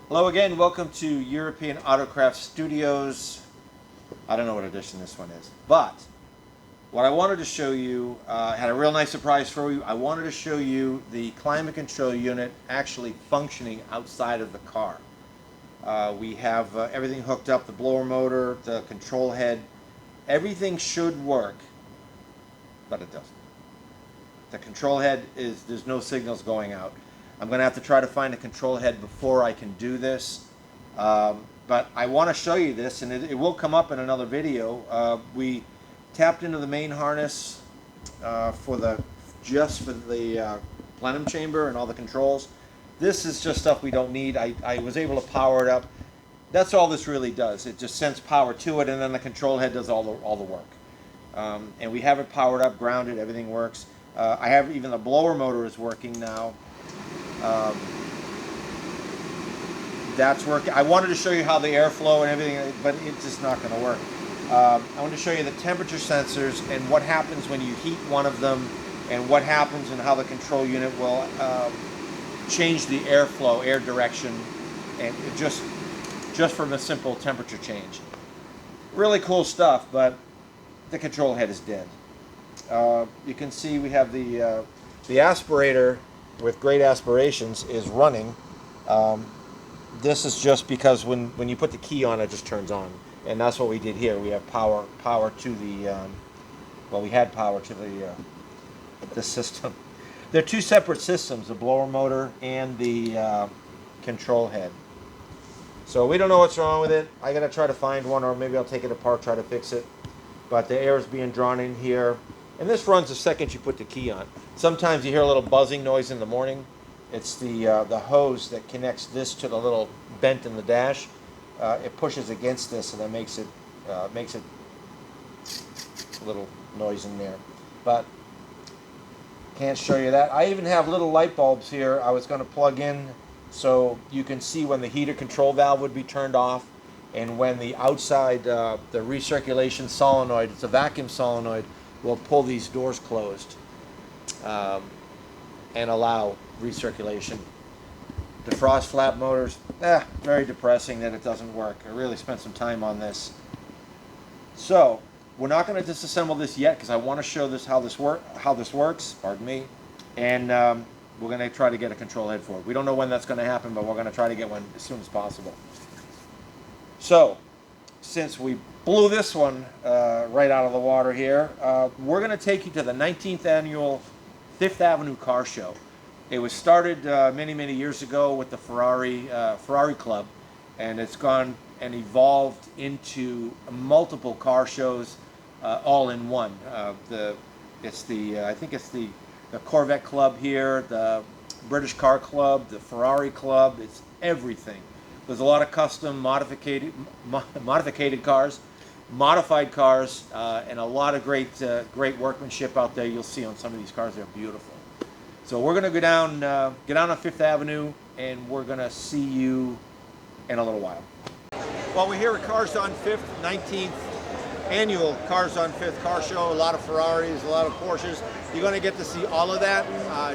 Hello again, welcome to European Autocraft Studios. I don't know what edition this one is, but what I wanted to show you, had a real nice surprise for you. I wanted to show you the climate control unit actually functioning outside of the car. We have everything hooked up, the blower motor, the control head. Everything should work, but it doesn't. The control head there's no signals going out. I'm going to have to try to find a control head before I can do this. But I want to show you this, and it will come up in another video. We tapped into the main harness just for the plenum chamber and all the controls. This is just stuff we don't need. I was able to power it up. That's all this really does. It just sends power to it, and then the control head does all the work. And we have it powered up, grounded, everything works. I have even the blower motor is working now. That's working. I wanted to show you how the airflow and everything, but it's just not going to work. I want to show you the temperature sensors and what happens when you heat one of them, and what happens and how the control unit will change the airflow, air direction, and just from a simple temperature change. Really cool stuff, but the control head is dead. You can see we have the aspirator with great aspirations is running. This is just because when you put the key on, it just turns on, and that's what we did here. We have power to the we had power to the system. They're two separate systems: the blower motor and the control head. So we don't know what's wrong with it. I gotta try to find one, or maybe I'll take it apart, try to fix it. But the air is being drawn in here. And this runs the second you put the key on. Sometimes you hear a little buzzing noise in the morning. It's the hose that connects this to the little vent in the dash. It pushes against this, and that makes it a little noise in there. But can't show you that. I even have little light bulbs here I was going to plug in so you can see when the heater control valve would be turned off, and when the outside, the recirculation solenoid, it's a vacuum solenoid, will pull these doors closed and allow recirculation. Defrost flap motors, very depressing that it doesn't work. I really spent some time on this. So we're not going to disassemble this yet because I want to show this how this works. Pardon me. And we're going to try to get a control head for it. We don't know when that's going to happen, but we're going to try to get one as soon as possible. So since we blew this one right out of the water here, we're going to take you to the 19th annual Fifth Avenue Car Show. It was started many years ago with the Ferrari Club, and it's gone and evolved into multiple car shows all in one. I think it's the Corvette Club here, the British Car Club, the Ferrari Club. It's everything. There's a lot of custom modified cars, modified cars, and a lot of great workmanship out there. You'll see on some of these cars. They're beautiful. So we're going to go down on Fifth Avenue, and we're going to see you in a little while. Well, we're here at Cars on Fifth, 19th annual Cars on Fifth car show. A lot of Ferraris, a lot of Porsches. You're going to get to see all of that.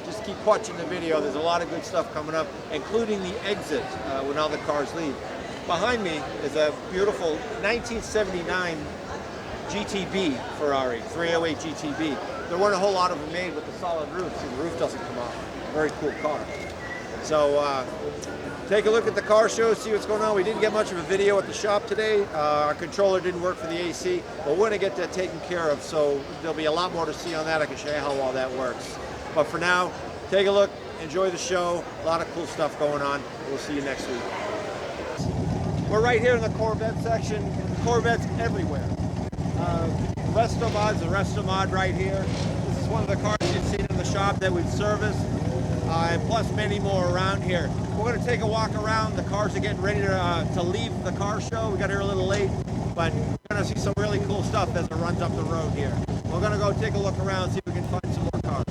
Just keep watching the video. There's a lot of good stuff coming up, including the exit when all the cars leave. Behind me is a beautiful 1979 GTB Ferrari, 308 GTB. There weren't a whole lot of them made with the solid roof, so the roof doesn't come off. Very cool car. So take a look at the car show, see what's going on. We didn't get much of a video at the shop today. Our controller didn't work for the AC, but we're going to get that taken care of, so there'll be a lot more to see on that. I can show you how all that works. But for now, take a look, enjoy the show. A lot of cool stuff going on. We'll see you next week. We're right here in the Corvette section. Corvettes everywhere. Restomod's the Restomod right here. This is one of the cars you've seen in the shop that we've serviced, and plus many more around here. We're going to take a walk around. The cars are getting ready to leave the car show. We got here a little late, but we're going to see some really cool stuff as it runs up the road here. We're going to go take a look around, see if we can find some more cars.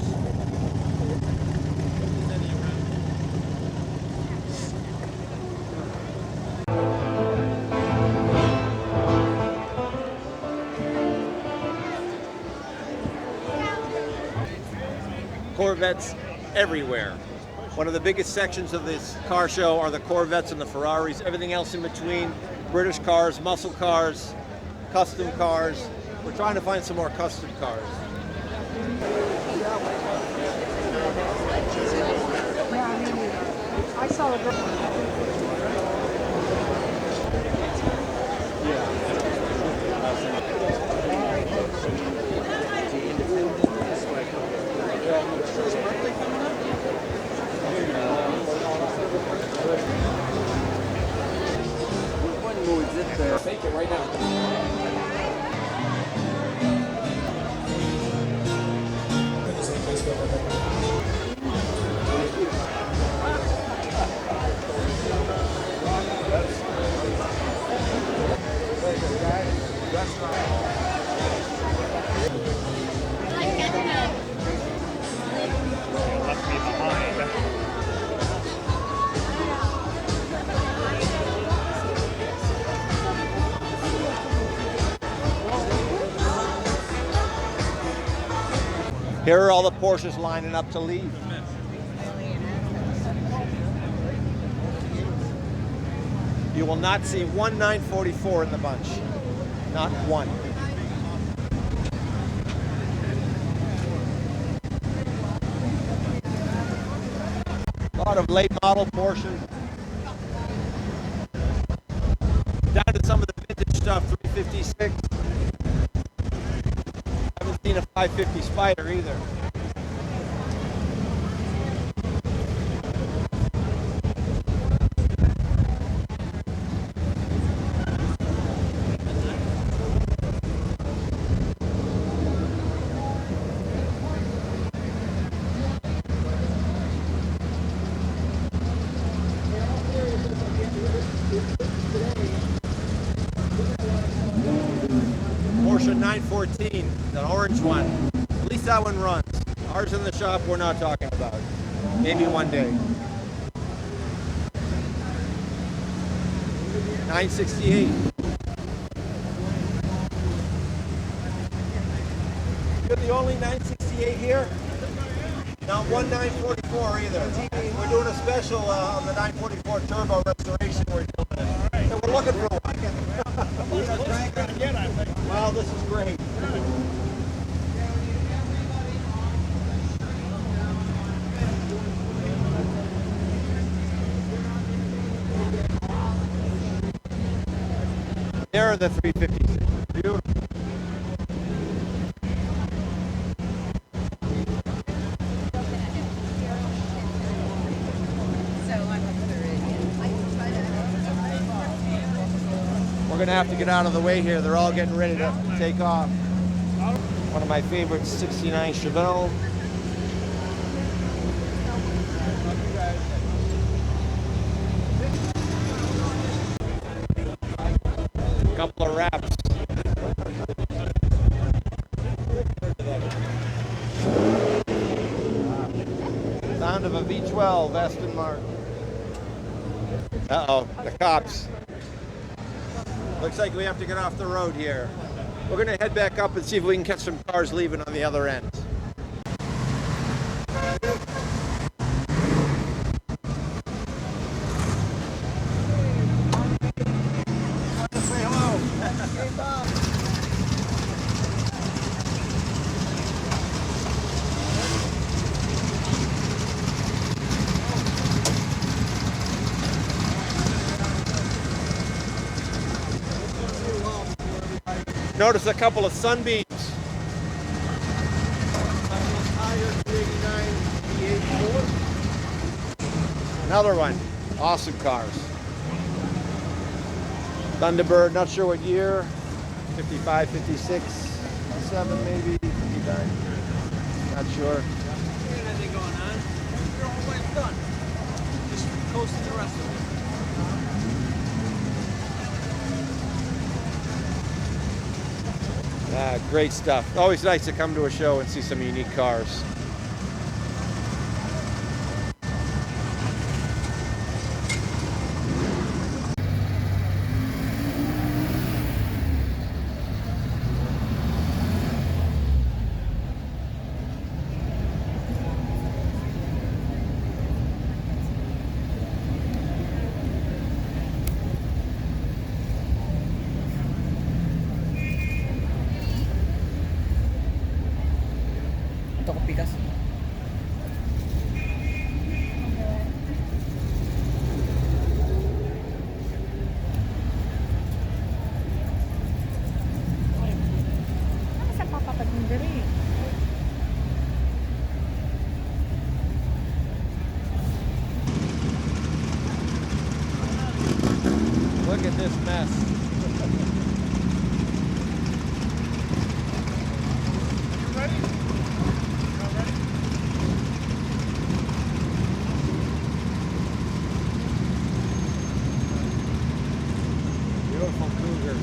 Corvettes everywhere. One of the biggest sections of this car show are the Corvettes and the Ferraris. Everything else in between, British cars, muscle cars, custom cars. We're trying to find some more custom cars. I saw a girl. Take it right now. Left me behind. Here are all the Porsches lining up to leave. You will not see one 944 in the bunch. Not one. A lot of late model Porsches. Down to some of the vintage stuff, 356. Haven't seen a 550 Spider either. Porsche 914, the orange one. At least that one runs. Ours in the shop, we're not talking about. Maybe one day. 968. You're the only 968 here? Not one 944 either. We're doing a special on the 944 turbo restoration we're doing. So we're looking for one. Well, this is great. There are the 356. Beautiful. We're going to have to get out of the way here. They're all getting ready to take off. One of my favorites, 69 Chevelle. Couple of wraps. Sound of a V12 Aston Martin. Uh-oh, the cops. Looks like we have to get off the road here. We're going to head back up and see if we can catch some cars leaving on the other end. Say hello. Hey, Bob. Notice a couple of sunbeams. Another one. Awesome cars. Thunderbird, not sure what year. 55, 56, 57 maybe, 59. Not sure. Anything going on? You're almost done. Just coasting the rest of it. Great stuff. Always nice to come to a show and see some unique cars. Look at this mess. You ready? You ready? Beautiful Cougar.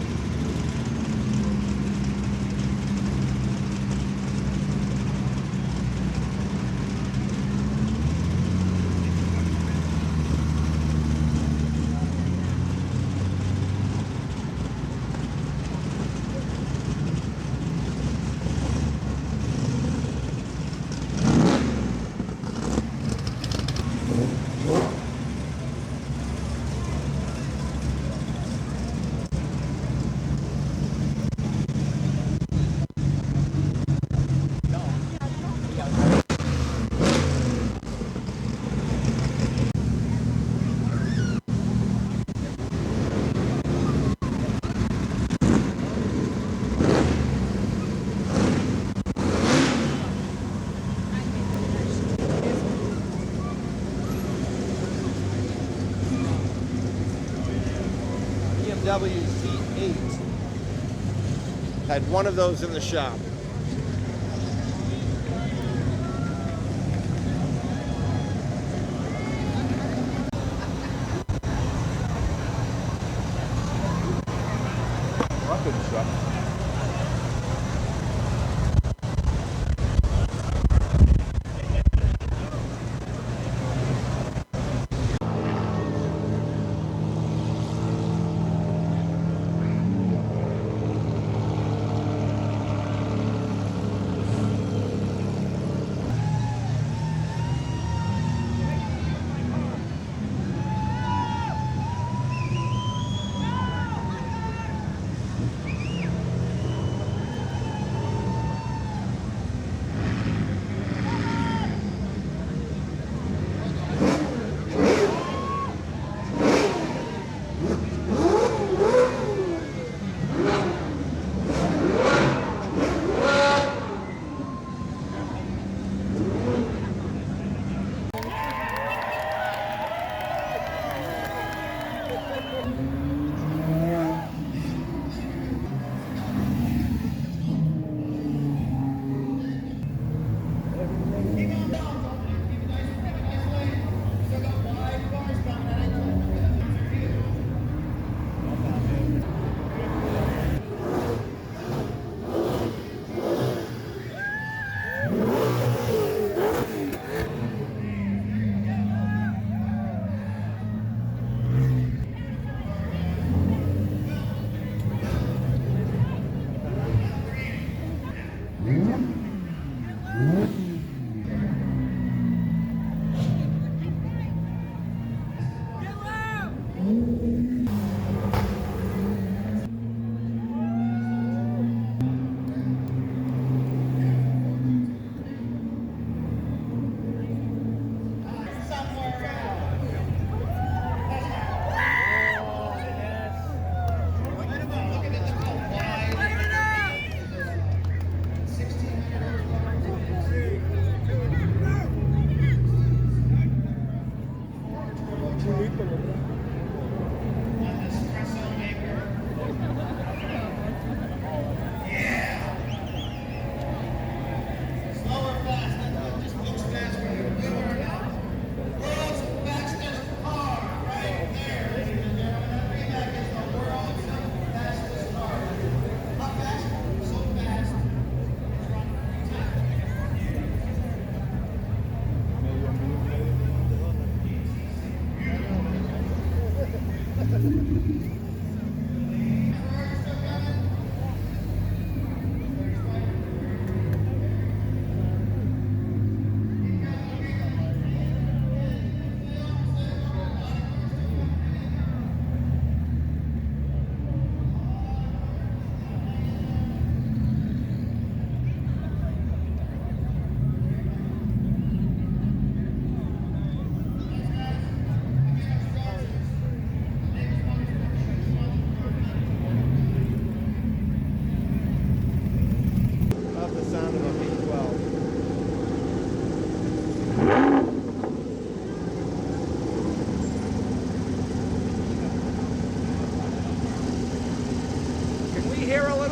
BMW Z8. Had one of those in the shop. Rocket truck.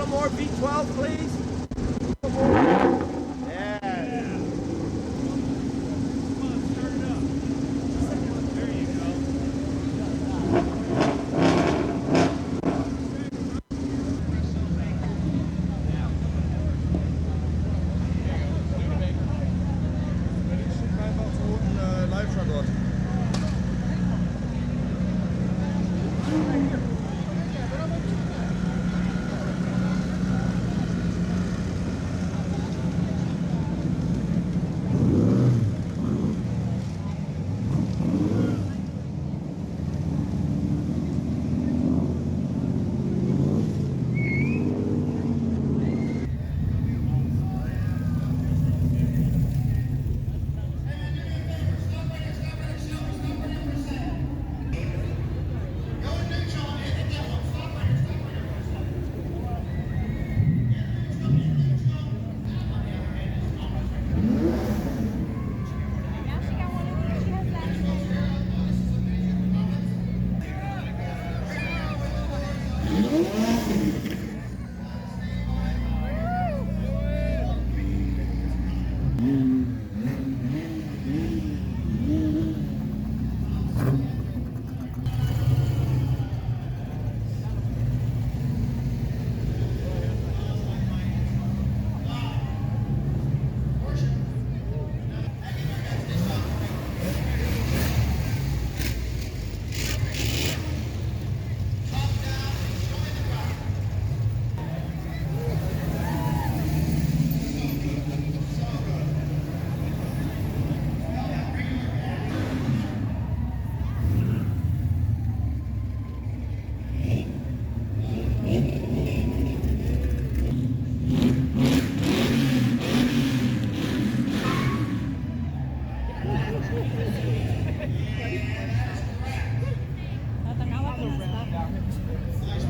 One more V12, please. Yes. Come on, start it up. There you go. Now she got one of these. She has that. Tata, now I can mess up.